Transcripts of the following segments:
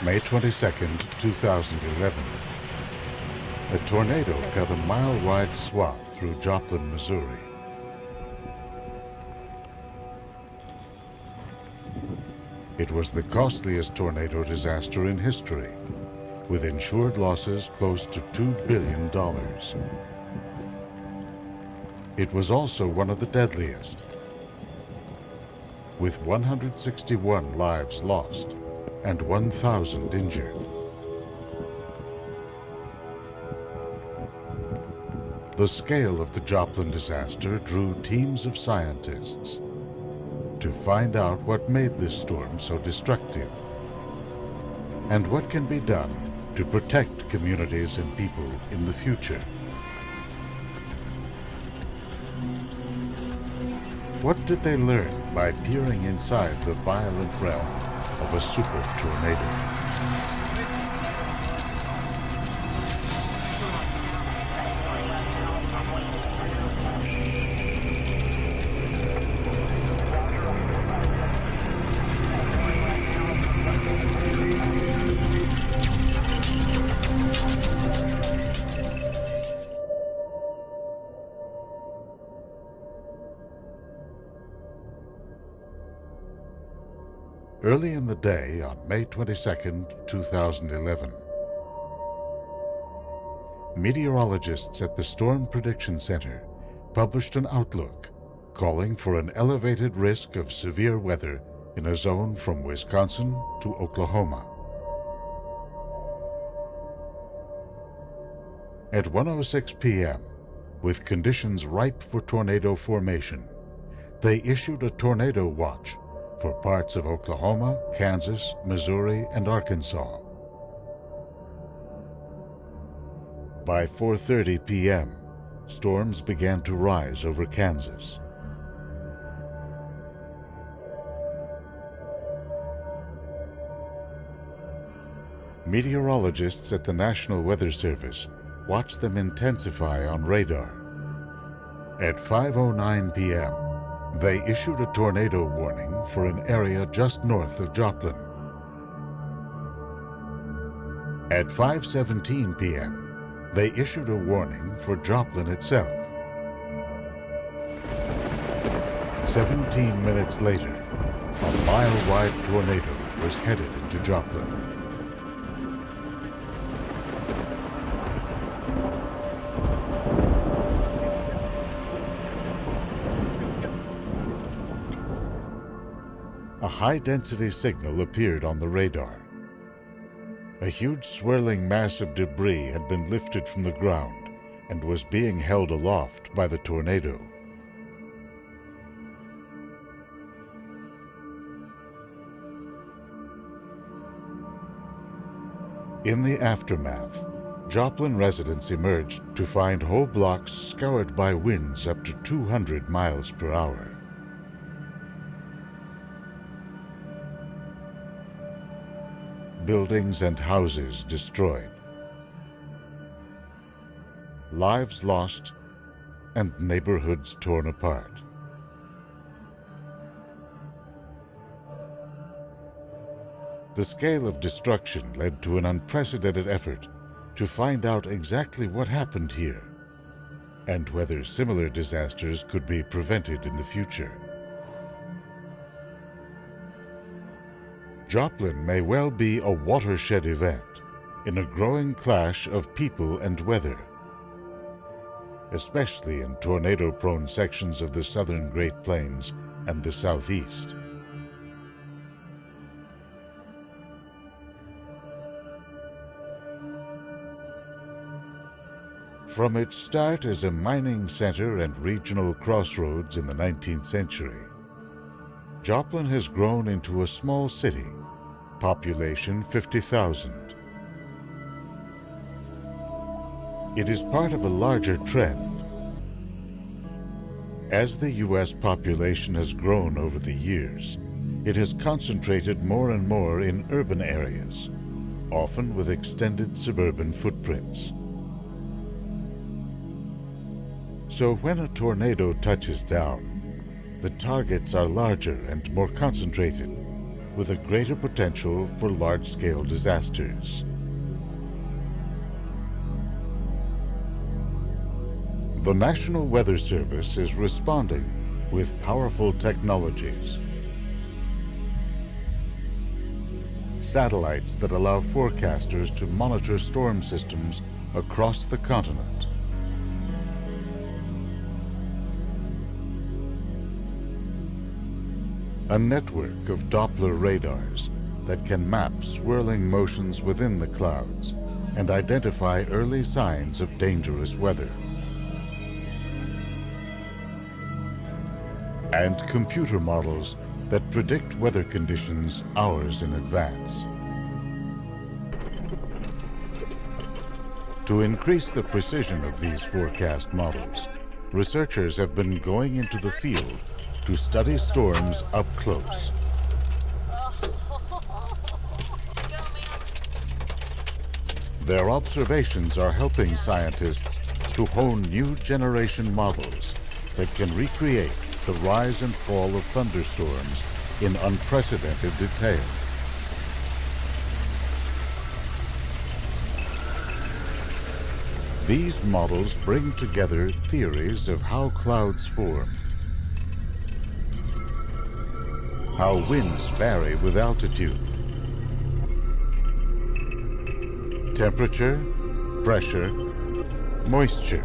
May 22nd, 2011. A tornado cut a mile-wide swath through Joplin, Missouri. It was the costliest tornado disaster in history, with insured losses close to $2 billion. It was also one of the deadliest, with 161 lives lost and 1,000 injured. The scale of the Joplin disaster drew teams of scientists to find out what made this storm so destructive and what can be done to protect communities and people in the future. What did they learn by peering inside the violent realm of a super tornado? Early in the day on May 22nd, 2011, meteorologists at the Storm Prediction Center published an outlook calling for an elevated risk of severe weather in a zone from Wisconsin to Oklahoma. At 1:06 p.m., with conditions ripe for tornado formation, they issued a tornado watch for parts of Oklahoma, Kansas, Missouri, and Arkansas. By 4:30 p.m., storms began to rise over Kansas. Meteorologists at the National Weather Service watched them intensify on radar. At 5:09 p.m., they issued a tornado warning for an area just north of Joplin. At 5:17 p.m., they issued a warning for Joplin itself. 17 minutes later, a mile-wide tornado was headed into Joplin. A high-density signal appeared on the radar. A huge swirling mass of debris had been lifted from the ground and was being held aloft by the tornado. In the aftermath, Joplin residents emerged to find whole blocks scoured by winds up to 200 miles per hour. Buildings and houses destroyed, lives lost, and neighborhoods torn apart. The scale of destruction led to an unprecedented effort to find out exactly what happened here and whether similar disasters could be prevented in the future. Joplin may well be a watershed event in a growing clash of people and weather, especially in tornado-prone sections of the southern Great Plains and the Southeast. From its start as a mining center and regional crossroads in the 19th century, Joplin has grown into a small city, population 50,000. It is part of a larger trend. As the U.S. population has grown over the years, it has concentrated more and more in urban areas, often with extended suburban footprints. So when a tornado touches down, the targets are larger and more concentrated, with a greater potential for large-scale disasters. The National Weather Service is responding with powerful technologies. Satellites that allow forecasters to monitor storm systems across the continent. A network of Doppler radars that can map swirling motions within the clouds and identify early signs of dangerous weather. And computer models that predict weather conditions hours in advance. To increase the precision of these forecast models, researchers have been going into the field to study storms up close. Their observations are helping scientists to hone new generation models that can recreate the rise and fall of thunderstorms in unprecedented detail. These models bring together theories of how clouds form, how winds vary with altitude, temperature, pressure, moisture,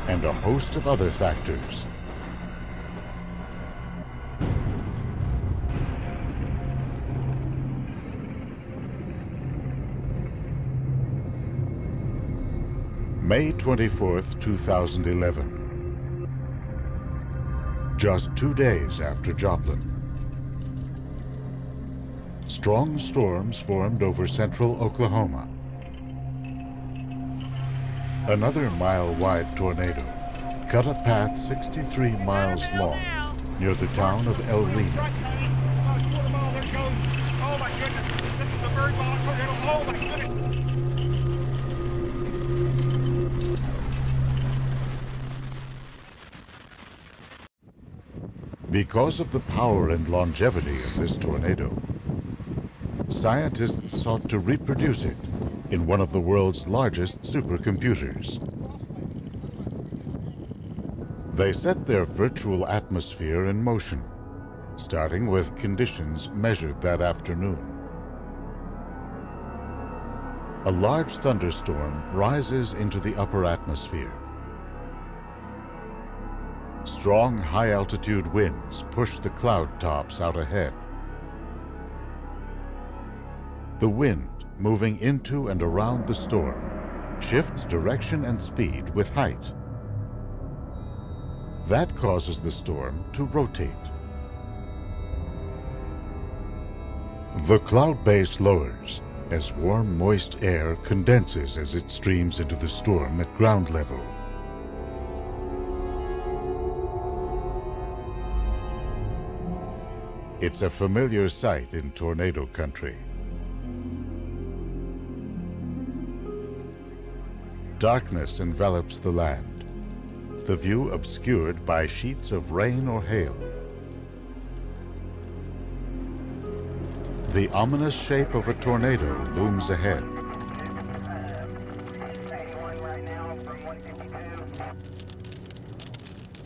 and a host of other factors. May 24th, 2011. Just 2 days after Joplin. Strong storms formed over central Oklahoma. Another mile-wide tornado cut a path 63 miles long near the town of El Reno. Oh my goodness, this is a very violent tornado. Oh my goodness. Because of the power and longevity of this tornado, scientists sought to reproduce it in one of the world's largest supercomputers. They set their virtual atmosphere in motion, starting with conditions measured that afternoon. A large thunderstorm rises into the upper atmosphere. Strong high-altitude winds push the cloud tops out ahead. The wind, moving into and around the storm, shifts direction and speed with height. That causes the storm to rotate. The cloud base lowers as warm, moist air condenses as it streams into the storm at ground level. It's a familiar sight in tornado country. Darkness envelops the land, the view obscured by sheets of rain or hail. The ominous shape of a tornado looms ahead.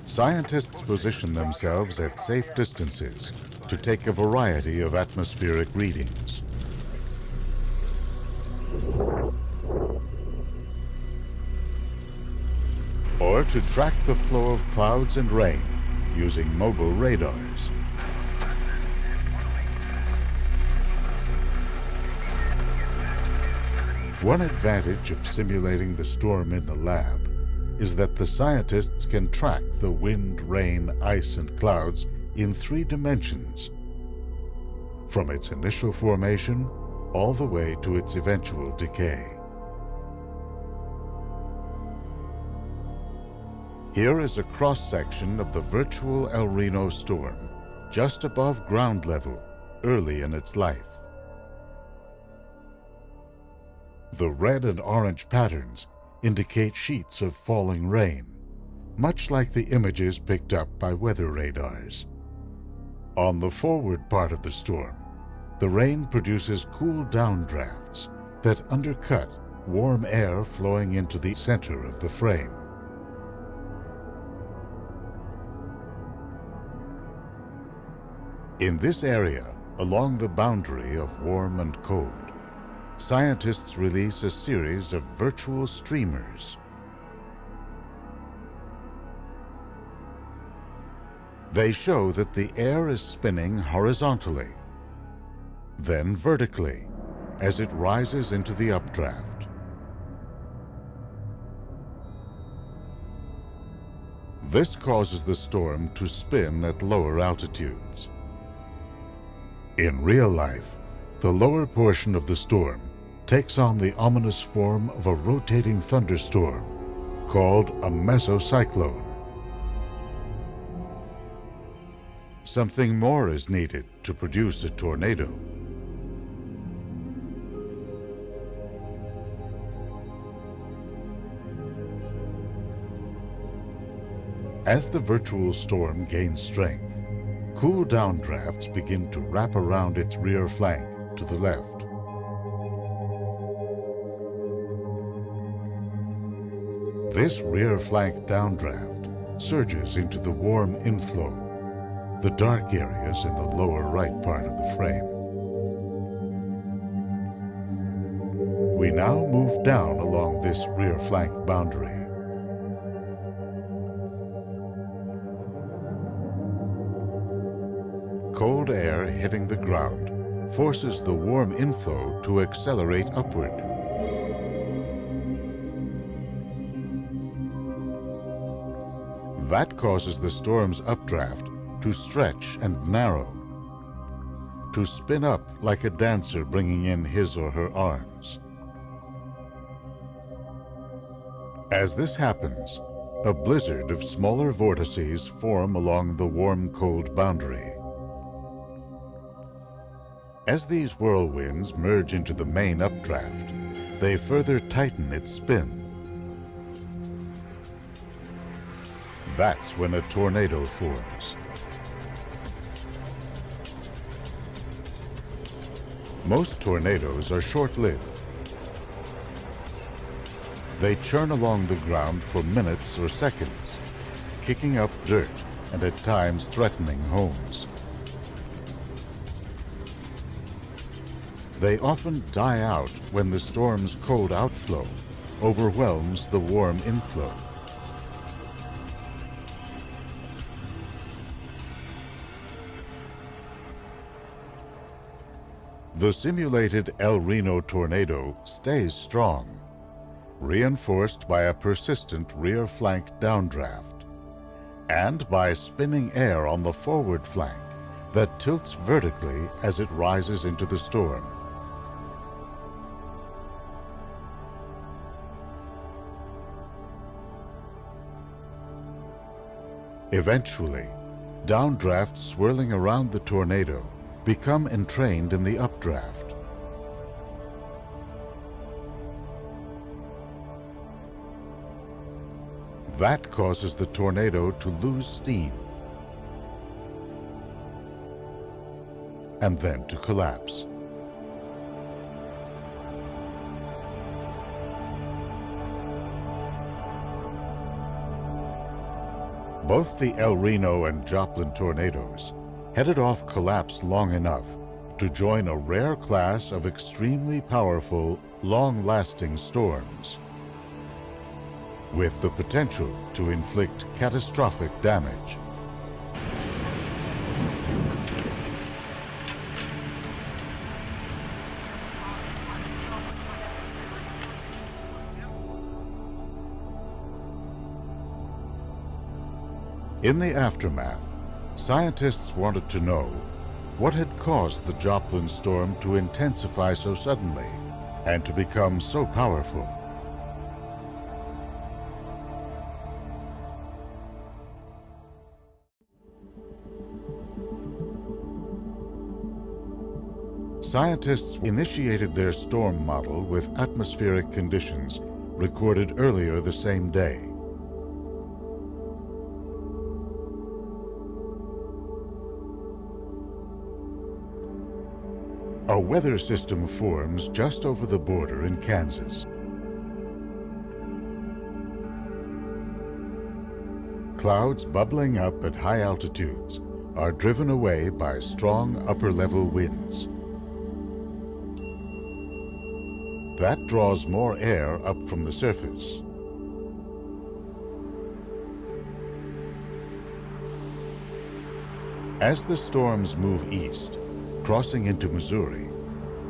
Scientists position themselves at safe distances to take a variety of atmospheric readings. Or to track the flow of clouds and rain using mobile radars. One advantage of simulating the storm in the lab is that the scientists can track the wind, rain, ice, and clouds in 3 dimensions, from its initial formation all the way to its eventual decay. Here is a cross-section of the virtual El Reno storm, just above ground level, early in its life. The red and orange patterns indicate sheets of falling rain, much like the images picked up by weather radars. On the forward part of the storm, the rain produces cool downdrafts that undercut warm air flowing into the center of the frame. In this area, along the boundary of warm and cold, scientists release a series of virtual streamers. They show that the air is spinning horizontally, then vertically, as it rises into the updraft. This causes the storm to spin at lower altitudes. In real life, the lower portion of the storm takes on the ominous form of a rotating thunderstorm called a mesocyclone. Something more is needed to produce a tornado. As the virtual storm gains strength, cool downdrafts begin to wrap around its rear flank to the left. This rear flank downdraft surges into the warm inflow, the dark areas in the lower right part of the frame. We now move down along this rear flank boundary. Cold air hitting the ground forces the warm inflow to accelerate upward. That causes the storm's updraft to stretch and narrow, to spin up like a dancer bringing in his or her arms. As this happens, a blizzard of smaller vortices form along the warm-cold boundary. As these whirlwinds merge into the main updraft, they further tighten its spin. That's when a tornado forms. Most tornadoes are short-lived. They churn along the ground for minutes or seconds, kicking up dirt and at times threatening homes. They often die out when the storm's cold outflow overwhelms the warm inflow. The simulated El Reno tornado stays strong, reinforced by a persistent rear flank downdraft, and by spinning air on the forward flank that tilts vertically as it rises into the storm. Eventually, downdrafts swirling around the tornado become entrained in the updraft. That causes the tornado to lose steam and then to collapse. Both the El Reno and Joplin tornadoes headed off collapse long enough to join a rare class of extremely powerful, long-lasting storms, with the potential to inflict catastrophic damage. In the aftermath, scientists wanted to know what had caused the Joplin storm to intensify so suddenly and to become so powerful. Scientists initiated their storm model with atmospheric conditions recorded earlier the same day. A weather system forms just over the border in Kansas. Clouds bubbling up at high altitudes are driven away by strong upper-level winds. That draws more air up from the surface. As the storms move east, crossing into Missouri,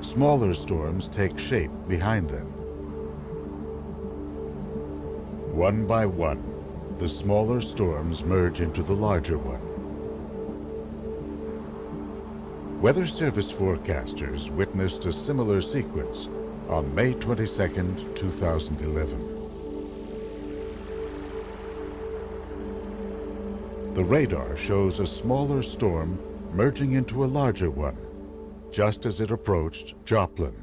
smaller storms take shape behind them. One by one, the smaller storms merge into the larger one. Weather Service forecasters witnessed a similar sequence on May 22, 2011. The radar shows a smaller storm merging into a larger one, just as it approached Joplin.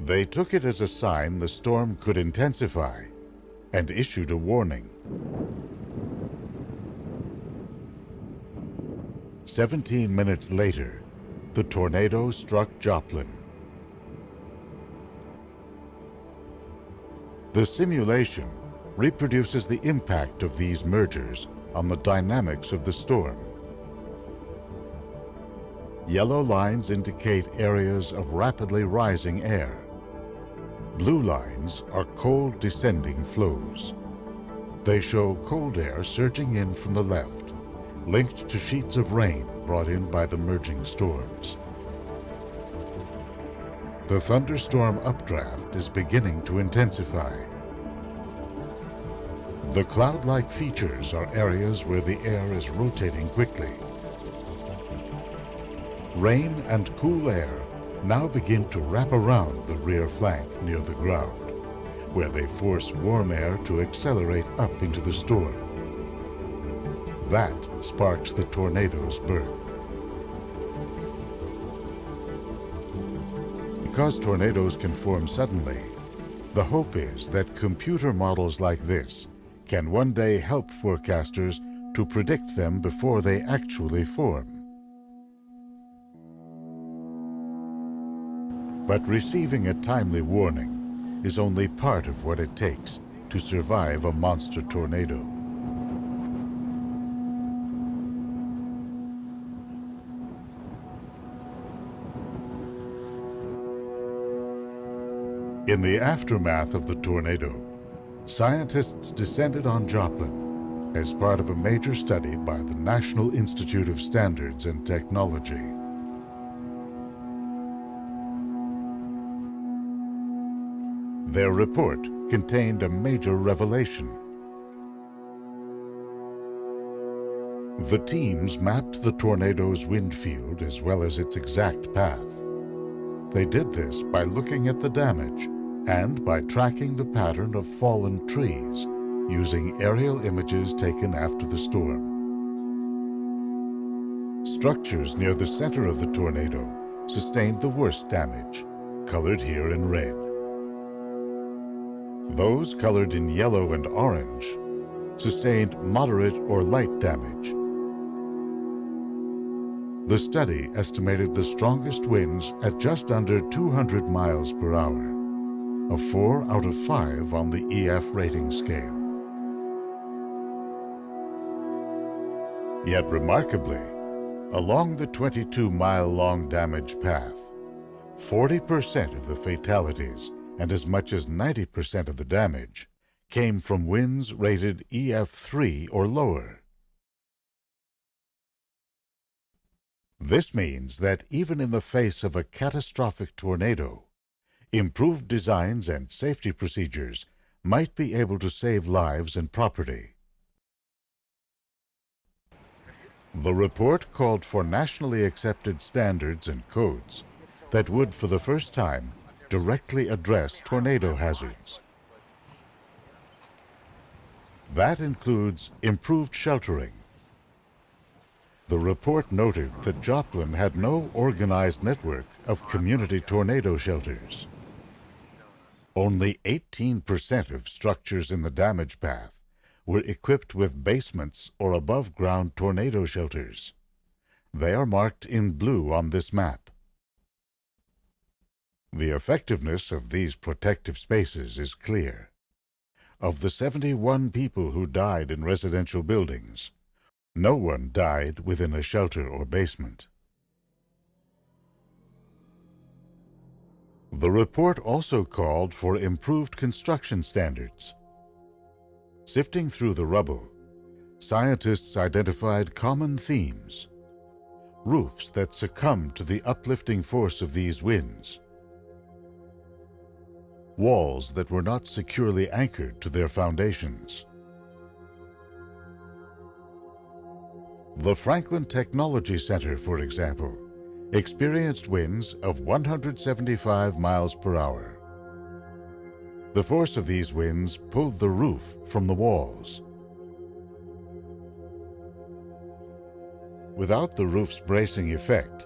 They took it as a sign the storm could intensify and issued a warning. 17 minutes later, the tornado struck Joplin. The simulation reproduces the impact of these mergers on the dynamics of the storm. Yellow lines indicate areas of rapidly rising air. Blue lines are cold descending flows. They show cold air surging in from the left, linked to sheets of rain brought in by the merging storms. The thunderstorm updraft is beginning to intensify. The cloud-like features are areas where the air is rotating quickly. Rain and cool air now begin to wrap around the rear flank near the ground, where they force warm air to accelerate up into the storm. That sparks the tornado's birth. Because tornadoes can form suddenly, the hope is that computer models like this can one day help forecasters to predict them before they actually form. But receiving a timely warning is only part of what it takes to survive a monster tornado. In the aftermath of the tornado, scientists descended on Joplin as part of a major study by the National Institute of Standards and Technology. Their report contained a major revelation. The teams mapped the tornado's wind field as well as its exact path. They did this by looking at the damage and by tracking the pattern of fallen trees using aerial images taken after the storm. Structures near the center of the tornado sustained the worst damage, colored here in red. Those colored in yellow and orange sustained moderate or light damage. The study estimated the strongest winds at just under 200 miles per hour, a 4 out of 5 on the EF rating scale. Yet remarkably, along the 22-mile-long damage path, 40% of the fatalities and as much as 90% of the damage came from winds rated EF3 or lower. This means that even in the face of a catastrophic tornado, improved designs and safety procedures might be able to save lives and property. The report called for nationally accepted standards and codes that would, for the first time, directly address tornado hazards. That includes improved sheltering. The report noted that Joplin had no organized network of community tornado shelters. Only 18% of structures in the damage path were equipped with basements or above-ground tornado shelters. They are marked in blue on this map. The effectiveness of these protective spaces is clear. Of the 71 people who died in residential buildings, no one died within a shelter or basement. The report also called for improved construction standards. Sifting through the rubble, scientists identified common themes: roofs that succumb to the uplifting force of these winds, walls that were not securely anchored to their foundations. The Franklin Technology Center, for example, experienced winds of 175 miles per hour. The force of these winds pulled the roof from the walls. Without the roof's bracing effect,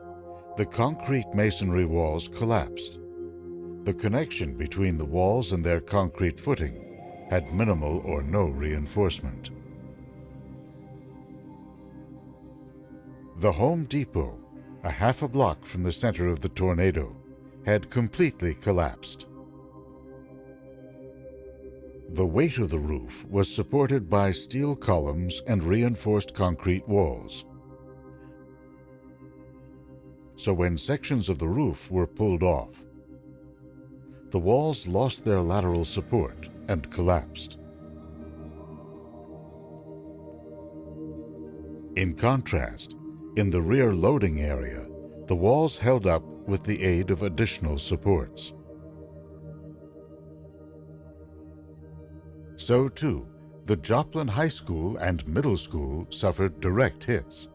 the concrete masonry walls collapsed. The connection between the walls and their concrete footing had minimal or no reinforcement. The Home Depot, a half a block from the center of the tornado, had completely collapsed. The weight of the roof was supported by steel columns and reinforced concrete walls. So when sections of the roof were pulled off, the walls lost their lateral support and collapsed. In contrast, in the rear loading area, the walls held up with the aid of additional supports. So too, the Joplin High School and Middle School suffered direct hits.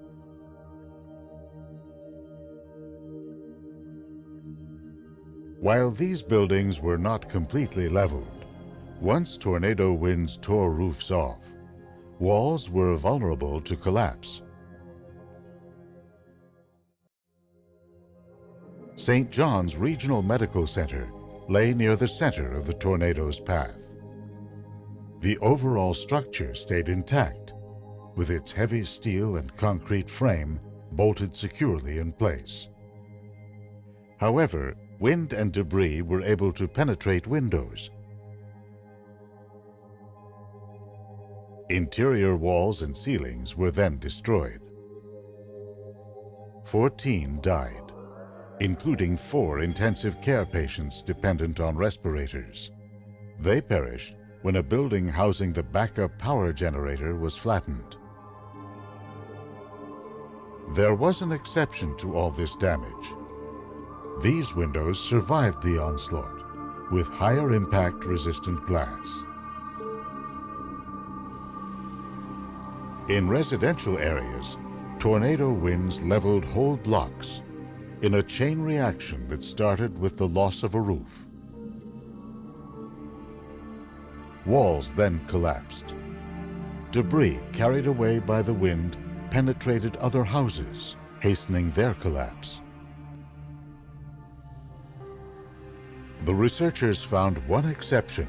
While these buildings were not completely leveled, once tornado winds tore roofs off, walls were vulnerable to collapse. St. John's Regional Medical Center lay near the center of the tornado's path. The overall structure stayed intact, with its heavy steel and concrete frame bolted securely in place. However, wind and debris were able to penetrate windows. Interior walls and ceilings were then destroyed. 14 died, including 4 intensive care patients dependent on respirators. They perished when a building housing the backup power generator was flattened. There was an exception to all this damage. These windows survived the onslaught with higher impact-resistant glass. In residential areas, tornado winds leveled whole blocks in a chain reaction that started with the loss of a roof. Walls then collapsed. Debris carried away by the wind penetrated other houses, hastening their collapse. The researchers found one exception.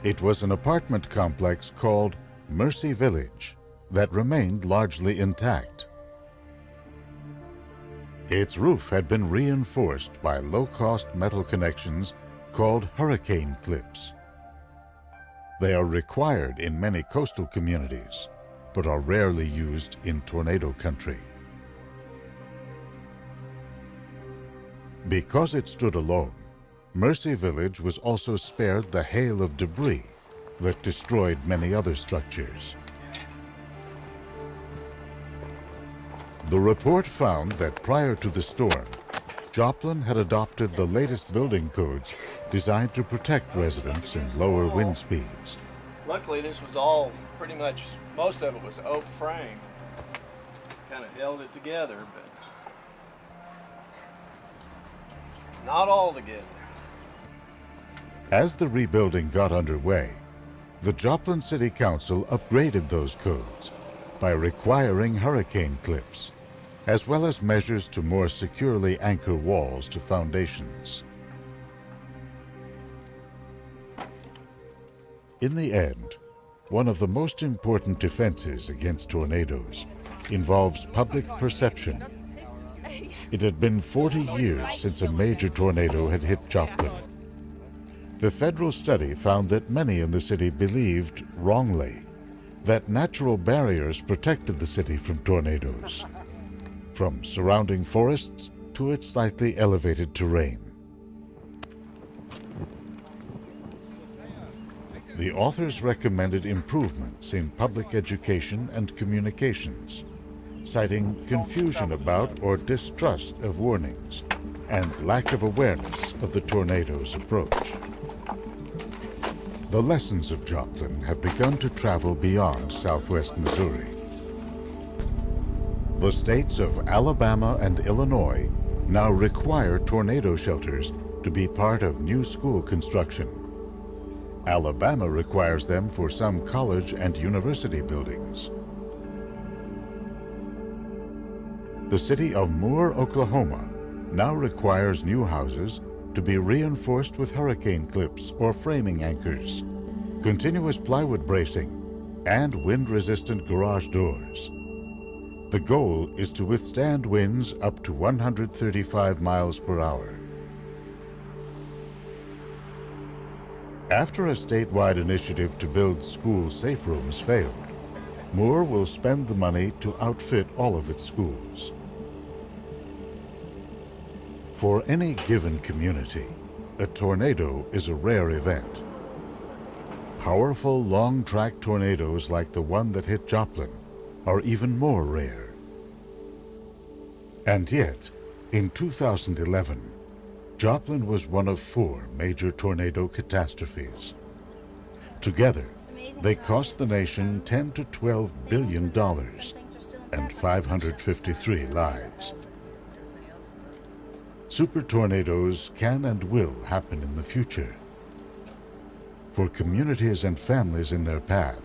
It was an apartment complex called Mercy Village that remained largely intact. Its roof had been reinforced by low-cost metal connections called hurricane clips. They are required in many coastal communities, but are rarely used in tornado country. Because it stood alone, Mercy Village was also spared the hail of debris that destroyed many other structures. The report found that prior to the storm, Joplin had adopted the latest building codes designed to protect residents in lower wind speeds. Luckily, this was all pretty much, most of it was oak frame. Kind of held it together, but not all together. As the rebuilding got underway, the Joplin City Council upgraded those codes by requiring hurricane clips, as well as measures to more securely anchor walls to foundations. In the end, one of the most important defenses against tornadoes involves public perception. It had been 40 years since a major tornado had hit Joplin. The federal study found that many in the city believed, wrongly, that natural barriers protected the city from tornadoes, from surrounding forests to its slightly elevated terrain. The authors recommended improvements in public education and communications, citing confusion about or distrust of warnings and lack of awareness of the tornado's approach. The lessons of Joplin have begun to travel beyond southwest Missouri. The states of Alabama and Illinois now require tornado shelters to be part of new school construction. Alabama requires them for some college and university buildings. The city of Moore, Oklahoma, now requires new houses to be reinforced with hurricane clips or framing anchors, continuous plywood bracing, and wind-resistant garage doors. The goal is to withstand winds up to 135 miles per hour. After a statewide initiative to build school safe rooms failed, Moore will spend the money to outfit all of its schools. For any given community, a tornado is a rare event. Powerful, long-track tornadoes like the one that hit Joplin are even more rare. And yet, in 2011, Joplin was one of 4 major tornado catastrophes. Together, they cost the nation $10 to $12 billion and 553 lives. Super tornadoes can and will happen in the future. For communities and families in their path,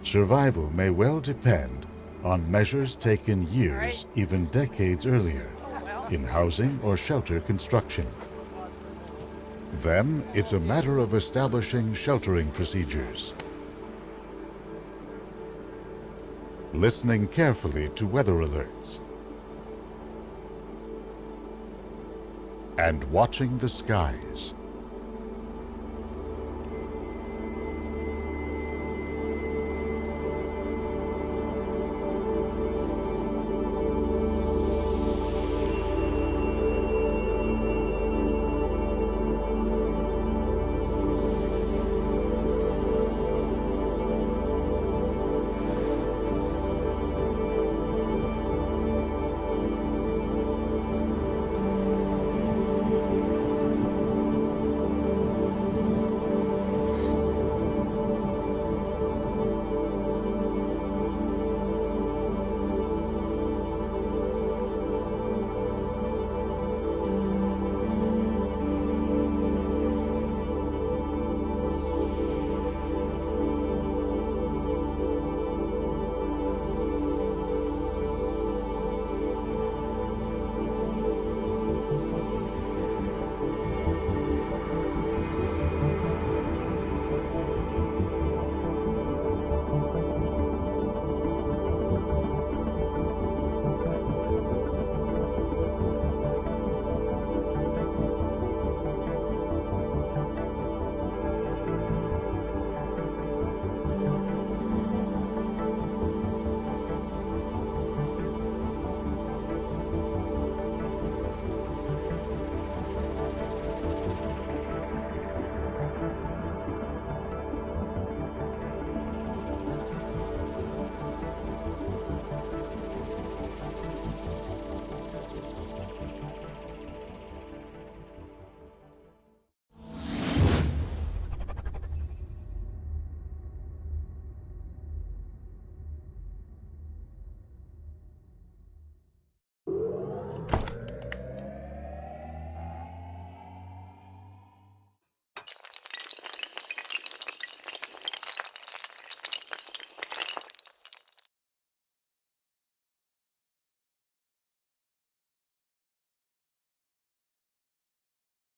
survival may well depend on measures taken years, even decades earlier, in housing or shelter construction. Then it's a matter of establishing sheltering procedures, listening carefully to weather alerts, and watching the skies.